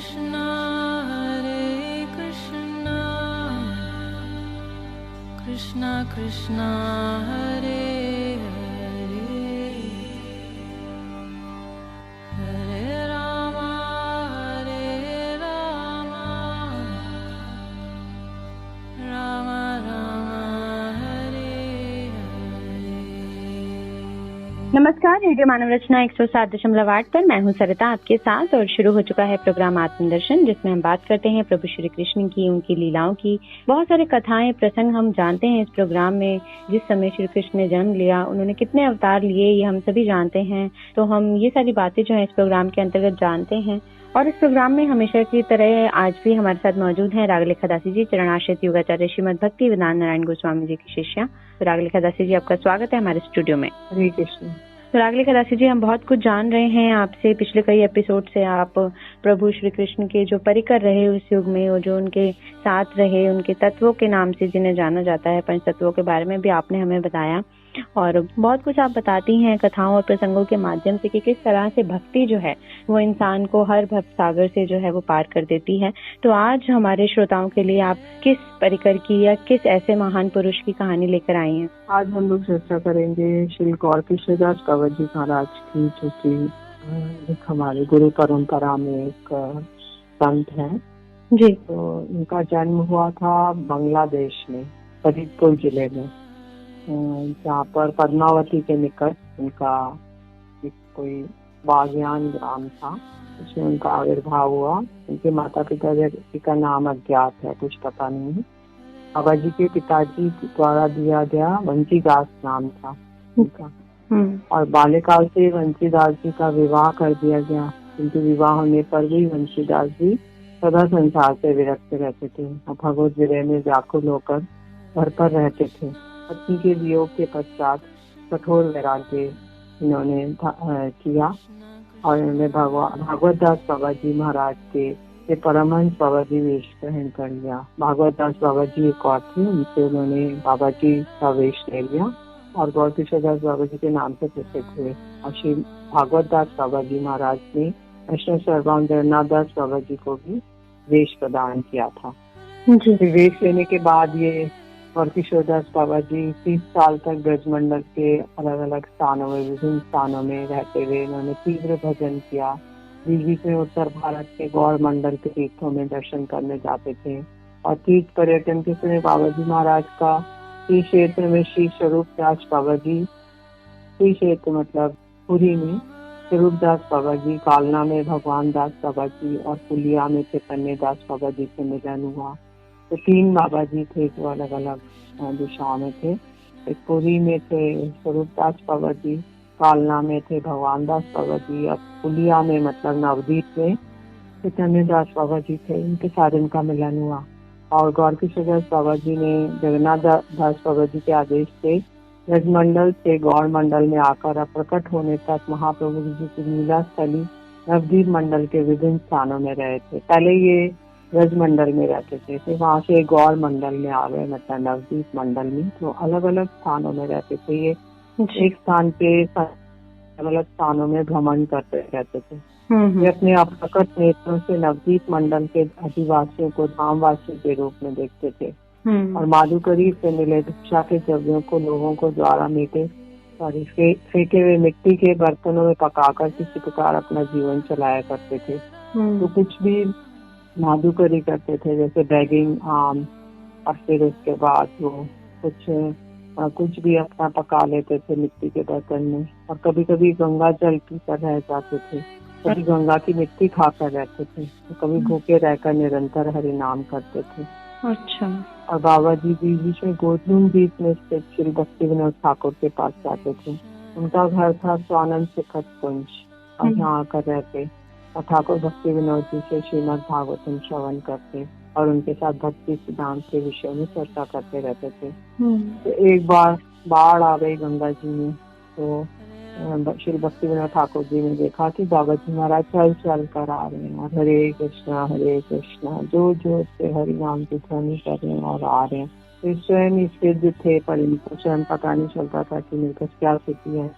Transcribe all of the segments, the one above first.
Krishna Krishna Krishna Hare Hare Hare Rama Rama Rama Hare Hare। नमस्कार, radio मानव रचना 107.8 पर मैं हूं सरिता आपके साथ और शुरू हो चुका है प्रोग्राम आत्मदर्शन, जिसमें हम बात करते हैं प्रभु श्री कृष्ण की, उनकी लीलाओं की। बहुत सारे कथाएं, प्रसंग हम जानते हैं इस प्रोग्राम में। जिस समय श्री कृष्ण ने जन्म लिया, उन्होंने कितने अवतार लिए, ये हम सभी जानते हैं। तो हम ये सारी बातें जो है इस प्रोग्राम के अंतर्गत जानते हैं। और इस प्रोग्राम में हमेशा की तरह आज भी हमारे साथ मौजूद हैं रागलेखा दासी जी, चरणाश्रित योगाचार्य श्रीमद भक्ति वेदांत नारायण गोस्वामी जी की शिष्या। तो रागलेखा दासी जी, आपका स्वागत है हमारे स्टूडियो में। हरे कृष्ण। तो रागलेखा दासी जी, हम बहुत कुछ जान रहे हैं आपसे पिछले कई एपिसोड से। आप प्रभु श्री कृष्ण के जो परिकर रहे उस युग में, और जो उनके साथ रहे, उनके तत्वों के नाम से जिन्हें जाना जाता है, पंच तत्वों के बारे में भी आपने हमें बताया। और बहुत कुछ आप बताती हैं कथाओं और प्रसंगों के माध्यम से कि किस तरह से भक्ति जो है वो इंसान को हर भव सागर से जो है वो पार कर देती है। तो आज हमारे श्रोताओं के लिए आप किस परिकर की या किस ऐसे महान पुरुष की कहानी लेकर आई हैं? आज हम लोग चर्चा करेंगे श्री गौर किशोरदास बाबा जी महाराज की, जो कि एक हमारे गुरु परंपरा में एक संत है जी। तो उनका जन्म हुआ था बांग्लादेश में, फरीदपुर जिले में, जहाँ पर पद्मावती के निकट उनका एक कोई बागयान ग्राम था, उसमें उनका आविर्भाव हुआ। उनके माता पिता का नाम अज्ञात है, कुछ पता नहीं है। बाबा जी के पिताजी द्वारा दिया गया वंशीदास नाम था उनका, और बाल्यकाल से वंशीदास जी का विवाह कर दिया गया, किंतु विवाह होने पर भी वंशीदास जी सदा संसार से विरक्त रहते थे और भगवत विरह में व्याकुल होकर घर पर रहते थे। पत्नी के वियोग के पश्चात कठोर वैराग्य इन्होंने किया और इन्होंने भागवत दास बाबा जी महाराज के परमहंस बाबा जी वेश ग्रहण कर लिया। भागवत दास बाबा जी एक और थे, उनसे उन्होंने बाबा जी का वेश ले लिया और गौर किशोरदास बाबा जी के नाम से प्रसिद्ध हुए। और श्री भागवत दास बाबा जी महाराज ने वैष्णव सर्वभौम जगन्नाथ दास बाबा जी को भी वेश प्रदान किया था। वेश लेने के बाद ये गौर किशोरदास बाबा जी 30 साल तक ब्रजमंडल के अलग अलग स्थानों में, विभिन्न स्थानों में रहते हुए इन्होंने तीव्र भजन किया। बीच बीच में उत्तर भारत के गौर मंडल के तीर्थों में दर्शन करने जाते थे। और तीर्थ पर्यटन के समय बाबा जी महाराज का श्री क्षेत्र में श्री स्वरूप दास बाबा जी, श्री क्षेत्र मतलब पुरी में स्वरूप दास बाबा जी, कालना में भगवान दास बाबा जी और पुलिया में चैतन्य दास बाबा जी से मिलन हुआ। तो 3 बाबा जी थे जो अलग अलग दिशाओं में थे। एक पुरी में थे स्वरूप दास बाबा जी, कालना में थे भगवान दास बाबा जी, और पुलिया में मतलब नवदीप में चैतन्य दास बाबा जी थे। इनके साथ इनका मिलन हुआ। और गौर किशोरदास बाबा जी ने जगन्नाथ दास बाबा जी के आदेश से ब्रजमंडल से गौर मंडल में आकर अप्रकट होने तक महाप्रभु जी की लीला स्थली नवदीप मंडल के विभिन्न स्थानों में रहे थे। पहले ये ब्रज मंडल में रहते थे, फिर वहाँ से गौर मंडल में आ गए, मतलब नवदीप मंडल में। तो अलग अलग स्थानों में रहते थे। ये एक स्थान पे अलग अलग स्थानों में भ्रमण करते रहते थे। वे अपने अप्रकट नेत्रों से नवदीप मंडल के अधिवासियों को धामवासी के रूप में देखते थे और माधुकरी से मिले भिक्षा के द्रव्यों को लोगों को द्वारा फेंके हुए मिट्टी के बर्तनों में पकाकर किसी प्रकार अपना जीवन चलाया करते थे। तो कुछ भी माधुकरी करते थे, जैसे बैगिंग आम, और फिर उसके बाद वो कुछ भी अपना पका लेते थे मिट्टी के बर्तन में। और कभी कभी गंगा जल पीकर रह जाते थे, कभी गंगा की मिट्टी खाकर रहते थे, तो कभी भूखे रहकर निरंतर हरि नाम करते थे। अच्छा। और बाबा जी बीच में गोधूम बीच में स्थित श्री भक्ति विनोद ठाकुर के पास जाते थे। उनका घर था स्वानंद शिखर कुंज, और यहाँ आकर रहते और ठाकुर भक्ति विनोद जी से श्रीमद् भागवतम श्रवण करते और उनके साथ भक्ति सिद्धांत के विषय में चर्चा करते रहते थे। तो एक बार बाढ़ आ गई गंगा जी में, तो श्री भक्ति विनोद ठाकुर जी ने देखा कि बाबा जी महाराज चल कर आ रहे हैं और हरे कृष्णा जोर जोर से हरि नाम की ध्वनि कर रहे हैं और आ रहे हैं। तो स्वयं सिद्ध थे, पर इनको स्वयं पता नहीं चलता था कि मेरे पास क्या स्थिति है।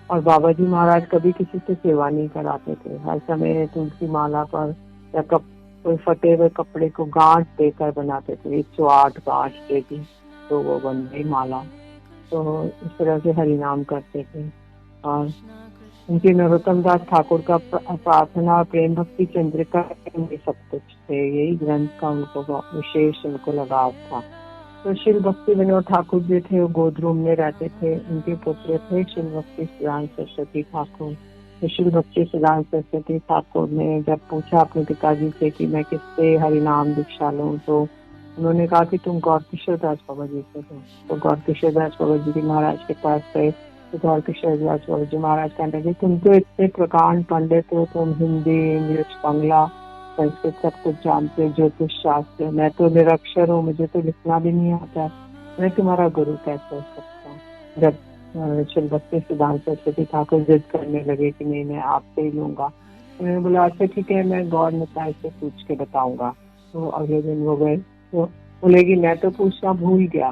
और बाबा जी महाराज कभी किसी से सेवा नहीं कराते थे, हर समय तुलसी माला पर या कोई फटे हुए कपड़े को गांठ देकर बनाते थे, 108 गांठ देगी तो वो बन गई माला। तो इस तरह से हरिनाम करते थे। और उनके नरोत्तम दास ठाकुर का प्रार्थना और प्रेम भक्ति चंद्रिका में सब कुछ थे, यही ग्रंथ का उनको विशेष उनको लगाव था। तो श्री भक्ति विनोद ठाकुर जी थे, वो गोदरूम में रहते थे। उनके पुत्र थे श्री भक्ति सिद्धांत सरस्वती ठाकुर। तो श्री भक्ति सिद्धांत सरस्वती ठाकुर ने जब पूछा अपने पिताजी से कि मैं किससे हरिनाम दीक्षा लूं, तो उन्होंने कहा कि तुम गौर किशोर दास बाबा जी से लो। तो गौर किशोर दास बाबा जी महाराज के पास गए। तो गौर किशोर दास बाबा जी महाराज कहने लगे, तुम तो इतने प्रकांड पंडित हो, तुम हिंदी, इंग्लिश, बांग्ला, संस्कृत सब कुछ जानते हो, ज्योतिष शास्त्र, मैं तो निरक्षर हूँ, मुझे तो लिखना भी नहीं आता, मैं तुम्हारा गुरु कैसे हो सकता हूँ। जब श्री भक्ति सिद्धांत सरस्वती ठाकुर जिद करने लगे कि नहीं मैं आपसे ही लूंगा, उन्होंने बोला अच्छा ठीक है, मैं गौर निताई से पूछ के बताऊंगा। तो अगले दिन वो गए, तो बोलेगी मैं तो पूछना भूल गया।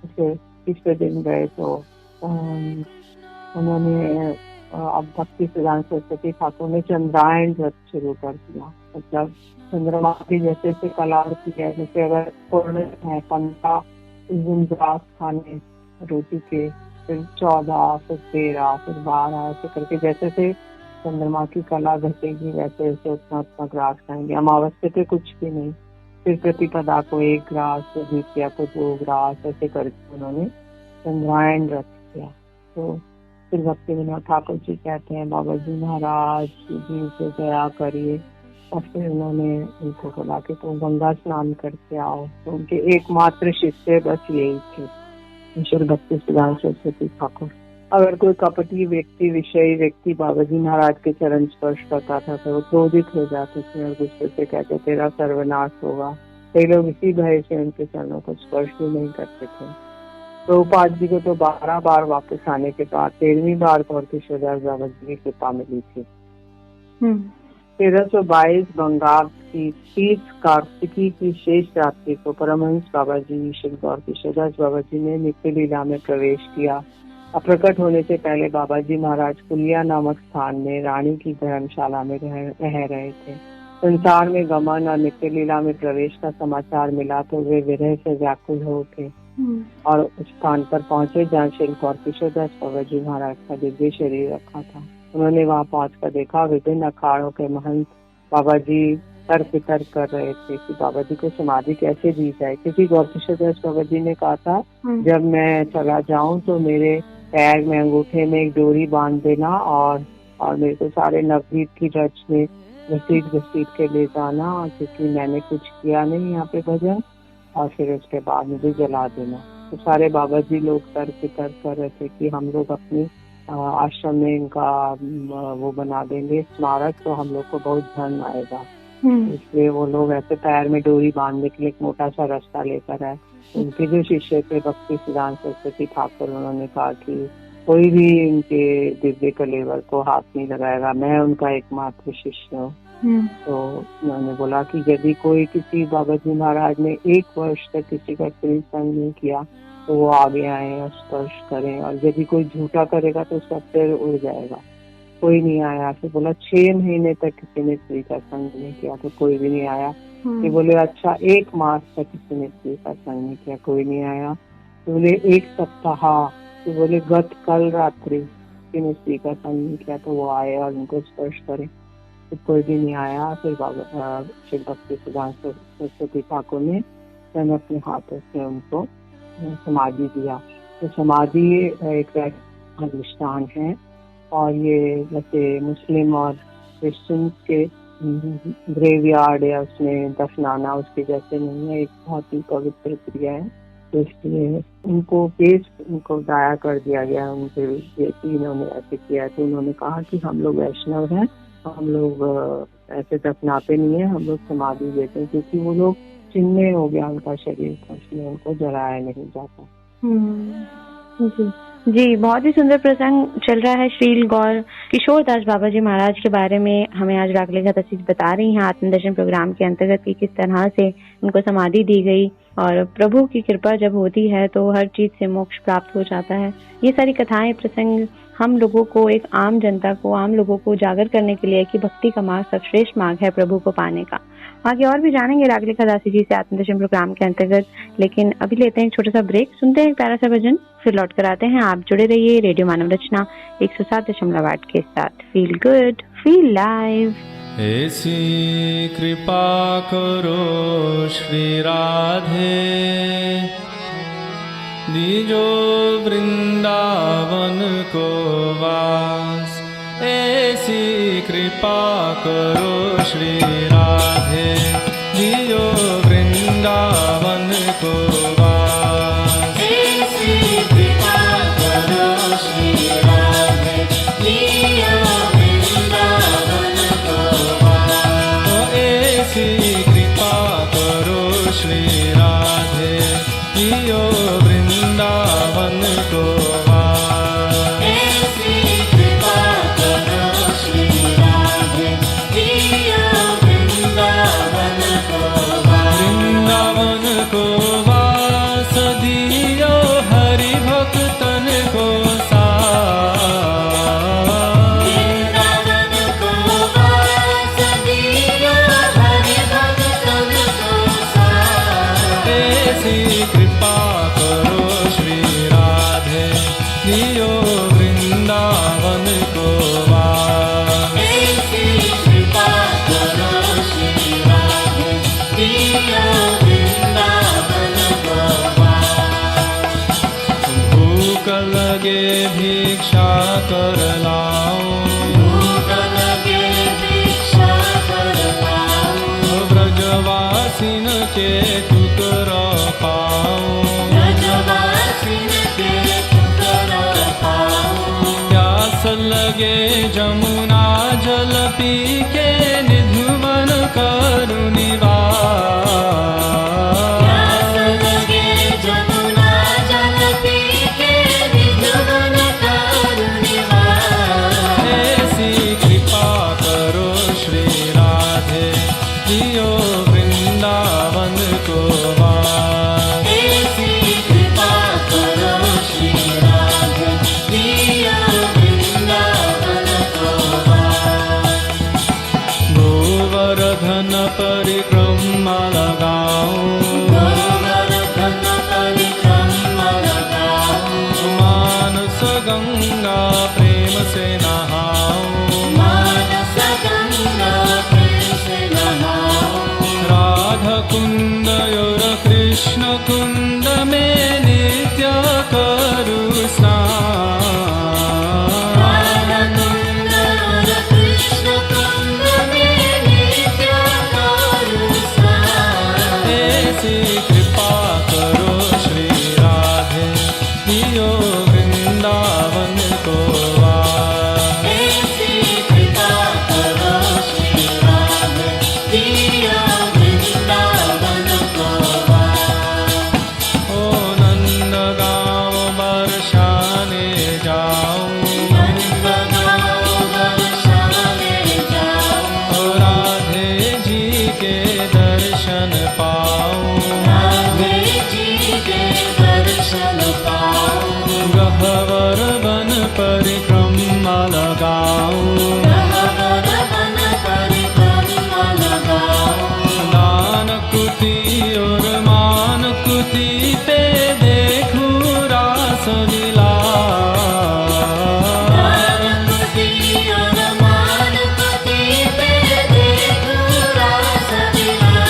फिर तीसरे दिन गए तो उन्होंने अब भक्ति सिद्धांत सरस्वती ठाकुर ने चंद्रायण व्रत शुरू कर दिया। मतलब चंद्रमा की जैसे से कला होती है, जैसे अगर पूर्ण है 15 दिन ग्रास खाने रोटी के, फिर 14, फिर 13, फिर 12, ऐसे करके जैसे से चंद्रमा की कला घटेगी वैसे वैसे उतना उतना ग्रास खाएंगे। अमावस्या पे कुछ भी नहीं, फिर प्रतिपदा को 1 ग्रास, द्वितीया को 2 ग्रास, ऐसे करके उन्होंने चंद्रायण व्रत किया। तो फिर भक्ति विनोद ठाकुर जी कहते हैं बाबा जी महाराज जी से दया करिए, और फिर उन्होंने उनको बोला कि तुम गंगा स्नान करके आओ। तो उनके एकमात्र शिष्य बस यही थे, श्री भक्ति सिद्धांत सरस्वती ठाकुर। अगर कोई कपटी व्यक्ति, विषयी व्यक्ति बाबा जी महाराज के चरण स्पर्श करता था तो वो क्रोधित हो जाते थे और गुस्से से कहते तेरा सर्वनाश होगा। कई लोग इसी भय से उनके चरणों को स्पर्श भी नहीं करते थे। प्रभुपाद जी को तो 12 बार वापस आने के बाद 13वीं बार गौर किशोर दास बाबा जी की कृपा मिली थी। 1322 बंगाल की 30 कार्तिकी की शेष रात्रि को परमहंस बाबा जी श्री गौर किशोर दास बाबा जी ने नित्य लीला में प्रवेश किया। अप्रकट होने से पहले बाबा जी महाराज कुलिया नामक स्थान में रानी की धर्मशाला में रह रहे थे। संसार में गमन और नित्य लीला में प्रवेश का समाचार मिला तो वे विरह से व्याकुल हो उठे और उस स्थान पर पहुंचे जहाँ श्री गौर किशोर दास बाबा जी महाराज का दिव्य शरीर रखा था। उन्होंने वहाँ पहुंचकर देखा विभिन्न अखाड़ों के महंत बाबा जी तर्क वितर्क कर रहे थे कि बाबा जी को समाधि कैसे दी जाए, क्योंकि गौर किशोर दास बाबा जी ने कहा था जब मैं चला जाऊं तो मेरे पैर में अंगूठे में एक डोरी बांध देना और मेरे को सारे नवदीप की रच में घसीट के ले जाना, क्योंकि मैंने कुछ किया नहीं यहाँ पे भजन, और फिर उसके बाद मुझे जला देना। तो सारे बाबा जी लोग तर्क वितर्क कर रहे थे कि हम लोग अपनी आश्रम में इनका वो बना देंगे स्मारक, तो हम लोग को बहुत धन आएगा। इसलिए वो लोग ऐसे पैर में डोरी बांधने के लिए एक मोटा सा रास्ता लेकर आए। उनके जो शिष्य थे भक्ति सिद्धांत सरस्वती ठाकुर, उन्होंने कहा कि कोई भी इनके दिव्य कलेवर को हाथ नहीं लगाएगा, मैं उनका एकमात्र शिष्य हूँ। तो उन्होंने बोला कि यदि कोई किसी बाबा जी महाराज ने 1 वर्ष तक किसी का स्त्री संग नहीं किया तो वो आगे आए और स्पर्श करें, और यदि कोई झूठा करेगा तो उसका पैर उड़ जाएगा। कोई नहीं आया। फिर बोला 6 महीने तक किसी ने स्त्री का संग नहीं किया तो कोई भी नहीं आया। कि बोले अच्छा 1 मास तक किसी ने स्त्री का संग नहीं किया, कोई नहीं आया। तो बोले 1 सप्ताह, तो बोले गत कल रात्रि किसी ने स्त्री का संग नहीं किया तो वो आए और उनको स्पर्श करे, तो कोई भी नहीं आया। फिर बाबा श्री भक्ति सिद्धांत सरस्वती ठाकुर ने स्वयं अपने हाथों से उनको समाधि दिया। तो समाधि एक अनुष्ठान है, और ये जैसे मुस्लिम और क्रिश्चियन के ग्रेवयार्ड या उसमें दफनाना उसके जैसे नहीं है, एक बहुत ही पवित्र क्रिया है। तो इसलिए उनको दाया कर दिया गया उनके इन्होंने ऐसे किया। तो उन्होंने कहा कि हम लोग वैष्णव हैं, हम लोग ऐसे दफनाते नहीं है, हम लोग समाधि देते हैं, क्योंकि वो लोग चिन्ह हो गया उनका शरीर का, इसलिए उनको जलाया नहीं जाता। जी, बहुत ही सुंदर प्रसंग चल रहा है। श्री गौर किशोर दास बाबा जी महाराज के बारे में हमें आज रागलेखा तसीज बता रही हैं आत्मदर्शन प्रोग्राम के अंतर्गत कि किस तरह से उनको समाधि दी गई और प्रभु की कृपा जब होती है तो हर चीज से मोक्ष प्राप्त हो जाता है। ये सारी कथाएं प्रसंग हम लोगों को, एक आम जनता को, आम लोगों को उजागर करने के लिए कि भक्ति का मार्ग सर्वश्रेष्ठ मार्ग है प्रभु को पाने का। आगे और भी जानेंगे रागलिखा दासी जी से आत्मदर्शन प्रोग्राम के अंतर्गत, लेकिन अभी लेते हैं एक छोटा सा ब्रेक, सुनते हैं एक प्यारा सा भजन, फिर लौट कर आते हैं। आप जुड़े रहिए रेडियो मानव रचना 107.8 के साथ। Feel good, feel live. ऐसी कृपा करो श्री राधे, दीजो वृंदावन को वास। ऐसी कृपा करो श्री राधे, दीजो वृंदावन को वास। ऐसी कृपा करो श्री राधे, दीजो वृंदावन को वास। ऐसी कृपा करो श्री राधे, दीजो वृंदावन को वास। ऐसी कृपा करो श्री राधे, दीजो वृंदावन को वास। वृंदावन को वास, दियो हरि भक्तन को साथ। वृंदावन को वास, दियो हरि भक्तन को साथ। ऐसी कृपा करो श्री राधे, दियो वृंदावन को वास। ऐसी कृपा करो श्री राधे, दीजो वृंदावन को वास। भूख लगे भिक्षा कर लाओ, भूख लगे भिक्षा कर लाओ। ब्रजवासिन के टुकड़ा पाओ। ब्रजवासिन के टुकड़ा पाओ। प्यास लगे जमुना जल पी के निधुवन करू निवास। प्यास लगे जमुना जल पी के निधुवन करू निवास। ऐसी कृपा करो श्री राधे, दियो वृंदावन को वास। ऐसी कृपा करो श्री राधे, दीजो वृंदावन को वास। गोवर्धन परिक्रमा लगाओ, गोवर्धन परिक्रमा लगाओ। मानस गंगा प्रेम से नहाओ। मानस गंगा प्रेम से नहाओ। राधा कुंद और कृष्ण कुंद में नित्य करू स्नान। राधा कुंद और कृष्ण कुंद में नित्य करू स्नान। ऐसी कृपा करो श्री राधे, दियो वृंदावन को वास। ऐसी कृपा करो श्री राधे, दीजो वृंदावन को वास। ओ नंद गाँव बरसाने जाओ, नंदगाँव बरसाने जाओ। ओ राधे जी के दर्शन पाओ। राधे जी के दर्शन पाओ। गहवर वन परिक्रमा लगाओ, गहवर वन परिक्रमा लगाओ। दान कुटी और मान कुटी पे देखूं रास लीला। दानकुटी और मानकुटी पे देखूं रास लीला।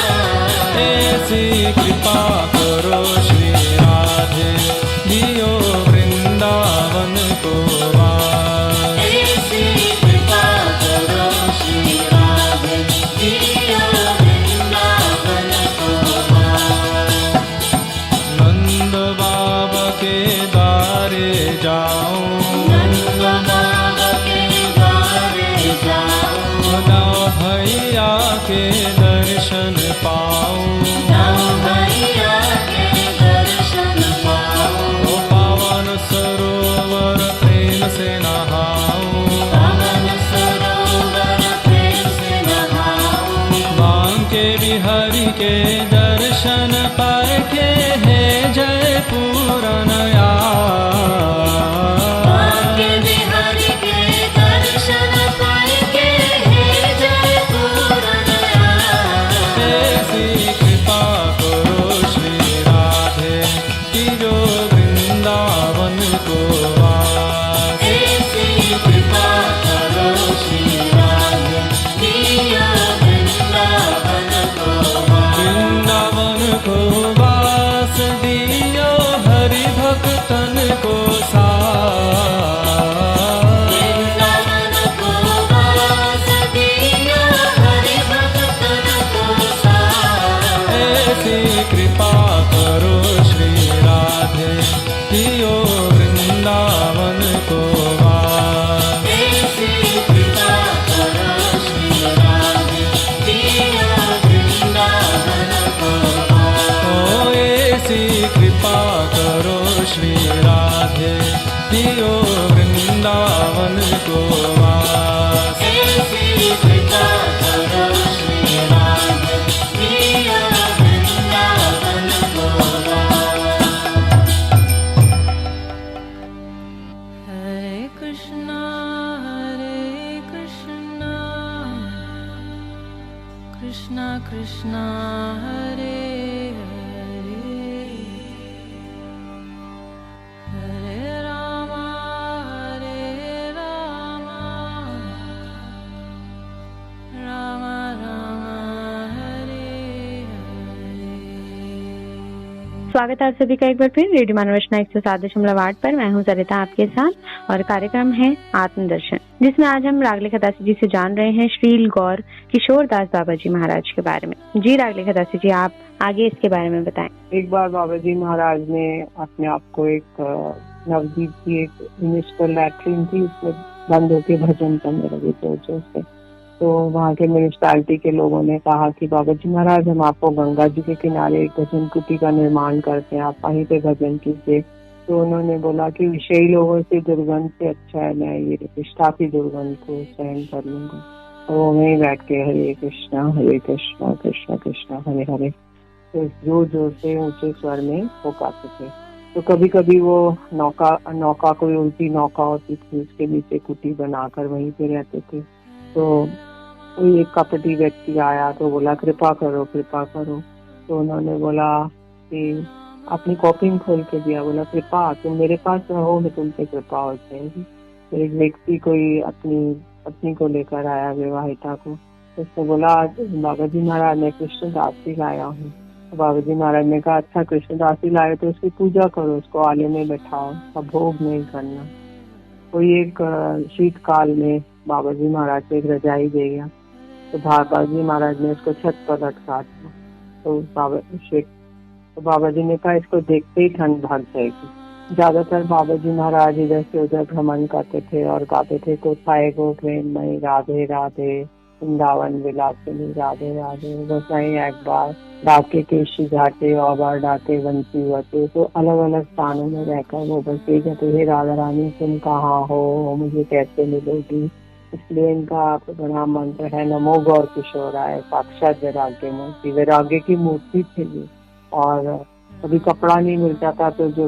ऐसी कृपा करो श्री राधे, दियो वृंदावन को वास। ऐसी कृपा करो श्री राधे, दीजो वृंदावन को वास। नंद बाबा के द्वारे जाओ, नंद बाबा के द्वारे जाओ। दाऊ भैया के दर्शन पाओ। दाऊ भैया के दर्शन पाओ। ओ पावन सरोवर प्रेम से नहाओ। पावन सरोवर प्रेम से नहाओ। बांके बिहारी के दर्शन के है जय पूरनया बांके बिहारी के दर्शन पाए के है जय पूरनया ऐसी कृपा करो श्री राधे कि जो वृंदावन को वास ऐसी कृपा करो श्री राधे दिया वृंदावन को वास वृंदावन को वास दियो हरि भक्तन को साथ वृंदावन को वास दिया हरि भक्तन को साथ ऐसी कृपा करो श्री राधे दियो वृंदावन को वास ऐसी कृपा करो श्री राधे दिया वृंदावन को वास ओ ऐसी कृपा करो श्री राधे दियो वृंदावन को वास ऐसी कृपा करो श्री राधे दिया वृंदावन को वास Hare Krishna, Krishna Krishna, Hare Hare, Hare Rama, Rama Rama, Hare Hare. स्वागत है आप सभी का एक बार फिर रेडियो मानवरचना 107.8 पर। मैं हूं सरिता आपके साथ और कार्यक्रम है आत्मदर्शन, जिसमें आज हम रागले खदासी जी से जान रहे हैं श्रील गौर किशोर दास बाबा जी महाराज के बारे में। जी रागले खदासी जी, आप आगे इसके बारे में बताएं। एक बार बाबा जी महाराज ने अपने आप को एक नवदीप की एक म्यूनिसिपल लैट्रिन थी, उसमें बंद होके भजन करने लगे जोर जोर से। तो वहाँ के म्यूनिसिपैलिटी के लोगों ने कहा कि बाबा जी महाराज, हम आपको गंगा जी के किनारे एक भजन कुटी का निर्माण करते हैं, आप वहीं पे भजन कीजिए। तो उन्होंने बोला कि विषयी लोगों से दुर्गंध से अच्छा है मैं ये निष्ठा की दुर्गंध को सहन कर लूंगा। तो वो वहीं बैठ के हरे कृष्णा कृष्णा कृष्णा हरे हरे तो जोर जोर से ऊंचे स्वर में वो गाते थे। तो कभी कभी वो नौका कोई उल्टी नौका होती थी, उसके नीचे कुटी बनाकर वहीं पे रहते थे। तो कोई एक कपटी व्यक्ति आया तो बोला कृपा करो कृपा करो। तो उन्होंने बोला कि अपनी कॉपी खोल के दिया, बोला कृपा तुम मेरे पास रहो, मैं तुमसे कृपा हो जाएगी। तो एक व्यक्ति कोई अपनी पत्नी को लेकर आया, विवाहिता को। तो उसने बोला बाबा जी महाराज मैं कृष्णदासी लाया हूँ। तो बाबा जी महाराज ने कहा अच्छा कृष्णदासी लाए तो उसकी पूजा करो, उसको आले में बैठाओ, अब भोग नहीं करना। कोई एक शीतकाल में बाबा जी महाराज से एक रजाई दे गया, तो बाबा जी महाराज ने उसको छत पर लटका दिया। तो बाबा जी ने कहा इसको देखते ही ठंड भाग जाएगी। ज्यादातर बाबा जी महाराज इधर से उधर भ्रमण करते थे और गाते थे कोथाए गो प्रेममयी राधे राधे, वृंदावन विलासिनी राधे राधे, गोसाई एक बार डाके केशी घाटे और बार डाके बंसी हुए। तो अलग अलग स्थानों में रहकर वो बस ये कहते हे राधा रानी तुम कहाँ हो, मुझे कैसे मिलोगी। इसलिए इनका बड़ा मंत्र है नमो गौर किशोराय, साक्षात वैराग्य मूर्ति, वैराग्य की मूर्ति थी ये। और कभी कपड़ा नहीं मिलता था तो जो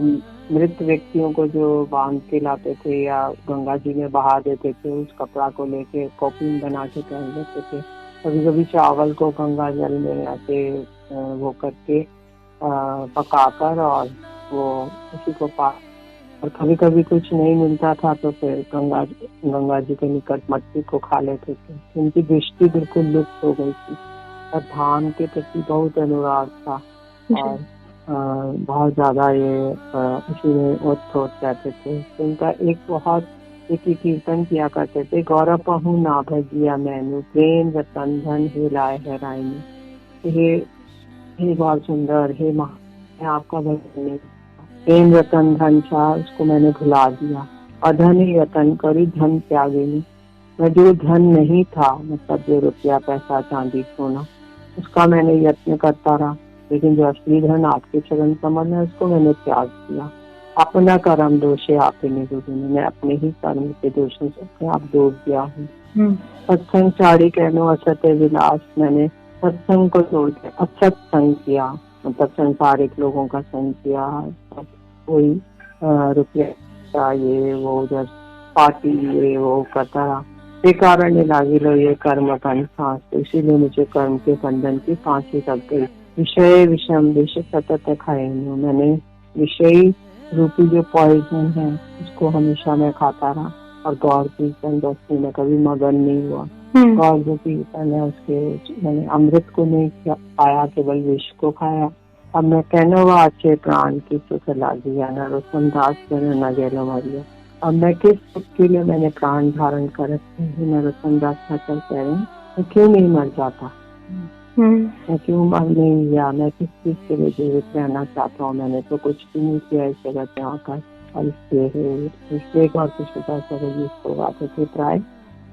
मृत व्यक्तियों को जो बांध के लाते थे या गंगा जी में बहा देते थे, उस कपड़ा को लेके कॉपिंग बना के पहन लेते थे। कभी कभी चावल को गंगा जल में ऐसे वो करके पकाकर और वो उसी को पा, और कभी कभी कुछ नहीं मिलता था तो फिर गंगा जी के निकट मट्टी को खा लेते थे। उनकी दृष्टि बिल्कुल लुप्त हो गई थी और धाम के प्रति बहुत अनुराग था और बहुत ज्यादा ये इसी में ओत जाते थे। तो उनका एक कीर्तन किया करते थे, गौरव पहू ना भजिया मैनू, प्रेम रतन धन हे लाए है रायनी। हे बहुत सुंदर, हे मैं आपका भजन नहीं, प्रेम रतन धन था उसको मैंने भुला दिया, और धन ही रतन करी धन त्यागिनी। मैं जो धन नहीं था, मतलब जो रुपया पैसा चांदी सोना, उसका मैंने यत्न करता रहा, लेकिन जो असली धन आपके चरण कमल है उसको मैंने त्याग दिया। अपना कर्म दोषे आप ही नहीं, मैं अपने ही कर्म के दोषों से आप दोष दिया हूँ। सत्संग चाड़ी कहनो असत्य विलास, मैंने सत्संग को छोड़ के असत संग किया, मतलब संसारिक लोगों का संग किया, सब कोई रुपया ये वो उधर पार्टी ये वो करता रहा, बेकार लागी लो ये कर्म का सांस, तो इसीलिए मुझे कर्म के बंधन की फांसी लग गई। विषय विषम विष सतत खाए, मैंने विषयी रूपी जो पॉइजन है उसको हमेशा मैं खाता रहा, और गौर कीर्तन दस्ती में कभी मगन नहीं हुआ। गौर जो कीर्तन है उसके मैंने अमृत को नहीं पाया, केवल विष को खाया। अब मैं कहना हुआ अच्छे प्राण की सुख लागी जाना, रोशनदास न गेलो मरिया। अब मैं किस सुख के लिए मैंने प्राण धारण कर रखे हैं, रोशनदास ठाकुर कह रहे हैं, मैं क्यों नहीं मर जाता, मैं क्यों मर नहीं गया, मैं किस चीज के लिए जीवित रहना चाहता हूँ, मैंने तो कुछ भी नहीं किया इस जगत में आकर। और इसलिए गौर कृष्णदास जी इसको गाते थे प्राय,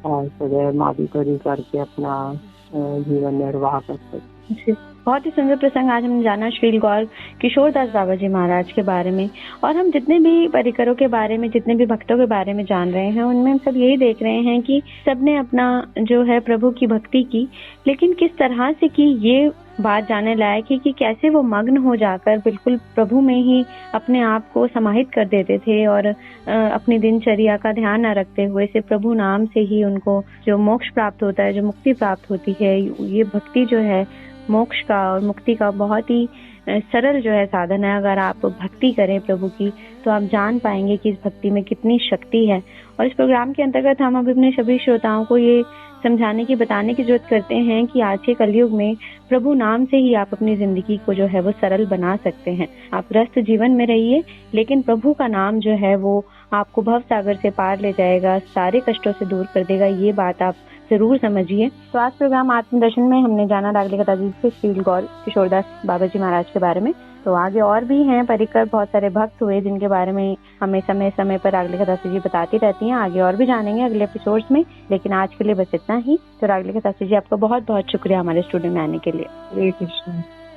और सदैव मादी करी करके अपना जीवन निर्वाह करते। बहुत ही सुंदर प्रसंग आज हमने जाना श्री गौर किशोरदास बाबा जी महाराज के बारे में। और हम जितने भी परिकरों के बारे में, जितने भी भक्तों के बारे में जान रहे हैं, उनमें हम सब यही देख रहे हैं कि सबने अपना जो है प्रभु की भक्ति की, लेकिन किस तरह से की ये बात जानने लायक है कि कैसे वो मग्न हो जाकर बिल्कुल प्रभु में ही अपने आप को समाहित कर देते थे, और अपनी दिनचर्या का ध्यान न रखते हुए सिर्फ प्रभु नाम से ही उनको जो मोक्ष प्राप्त होता है, जो मुक्ति प्राप्त होती है। ये भक्ति जो है मोक्ष का और मुक्ति का बहुत ही सरल जो है साधन है। अगर आप भक्ति करें प्रभु की तो आप जान पाएंगे कि इस भक्ति में कितनी शक्ति है। और इस प्रोग्राम के अंतर्गत हम अभी अपने सभी श्रोताओं को ये समझाने की, बताने की जरूरत करते हैं कि आज के कलयुग में प्रभु नाम से ही आप अपनी जिंदगी को जो है वो सरल बना सकते हैं। आप ग्रस्त जीवन में रहिए, लेकिन प्रभु का नाम जो है वो आपको भव सागर से पार ले जाएगा, सारे कष्टों से दूर कर देगा। ये बात आप जरूर समझिए। तो आज प्रोग्राम आत्मदर्शन में हमने जाना रागले कथा जी से श्री गौर किशोरदास बाबा जी महाराज के बारे में। तो आगे और भी हैं परिकर, बहुत सारे भक्त हुए जिनके बारे में हमें समय समय पर रागले कथा जी बताती रहती हैं। आगे और भी जानेंगे अगले एपिसोड्स में, लेकिन आज के लिए बस इतना ही। तो रागले कथा जी आपका बहुत बहुत शुक्रिया हमारे स्टूडियो में आने के लिए। हरे कृष्ण।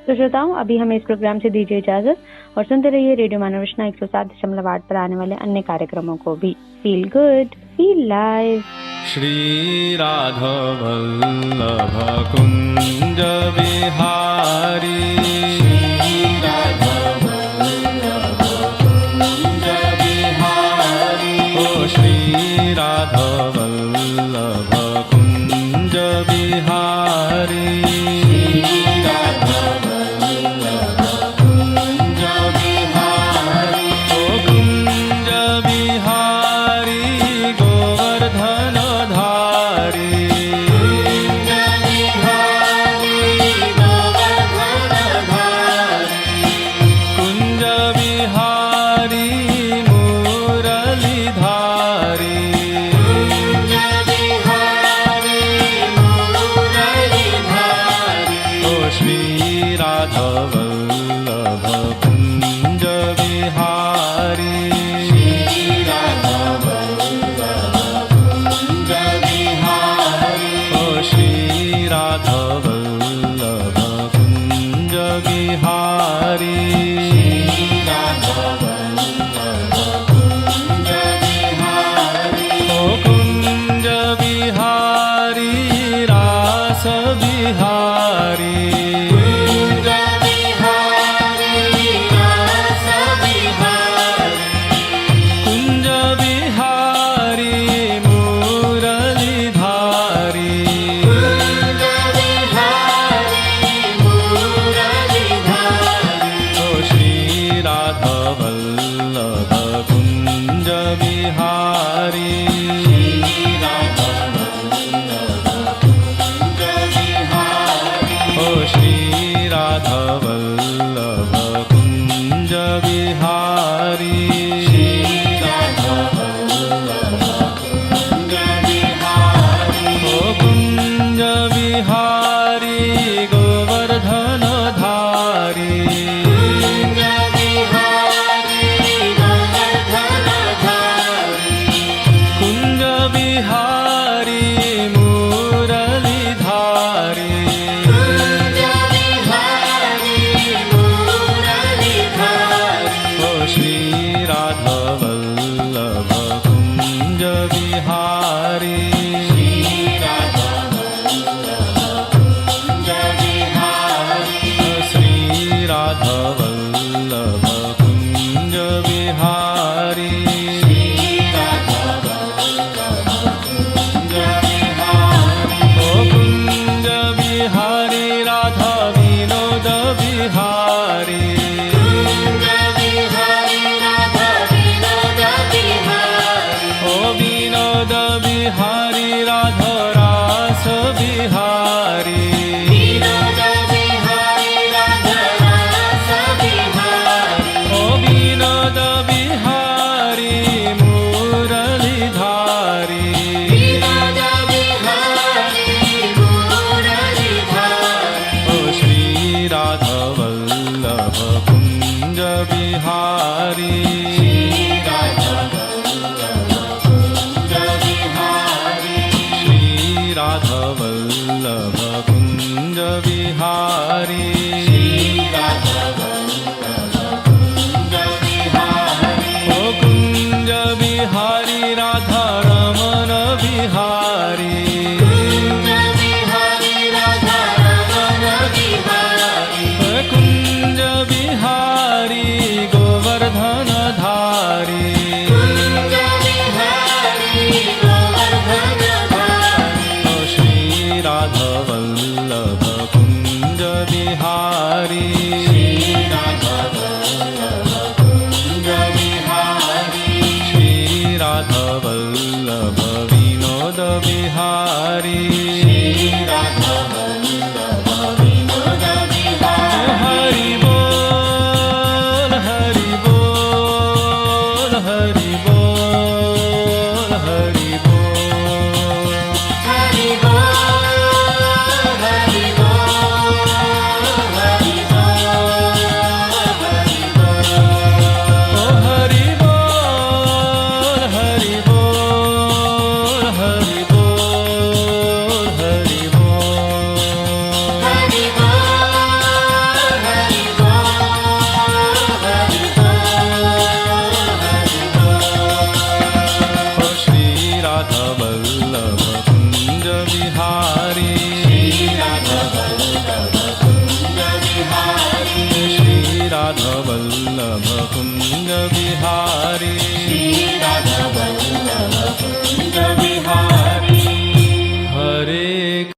तो श्रोताओं, अभी हमें इस प्रोग्राम से दीजिए इजाजत और सुनते रहिए रेडियो मानव रचना 107.8 पर आने वाले अन्य कार्यक्रमों को भी। Feel good, feel live. Shri Raghav Vallabh Kunj Bihari, ओ श्री राघव वल्लभ कुंज बिहारी, बिहारी, रास बिहारी। राधवल्लभ कुञ्ज विहारी ओ कुञ्ज विहारी राधा रमण विहारी कुञ्ज विहारी गोवर्धन धारी राधवल्लभ कुञ्ज विहारी श्री राधवल्लभ विनोद विहारी हरि बोल हरि बोल हरि बोल हरि बोल हरि बोल हरि बोल हरि बोल हरि बोल श्री राधवल्लभ कुञ्ज विहारी श्री राधवल्लभ कुञ्ज विहारी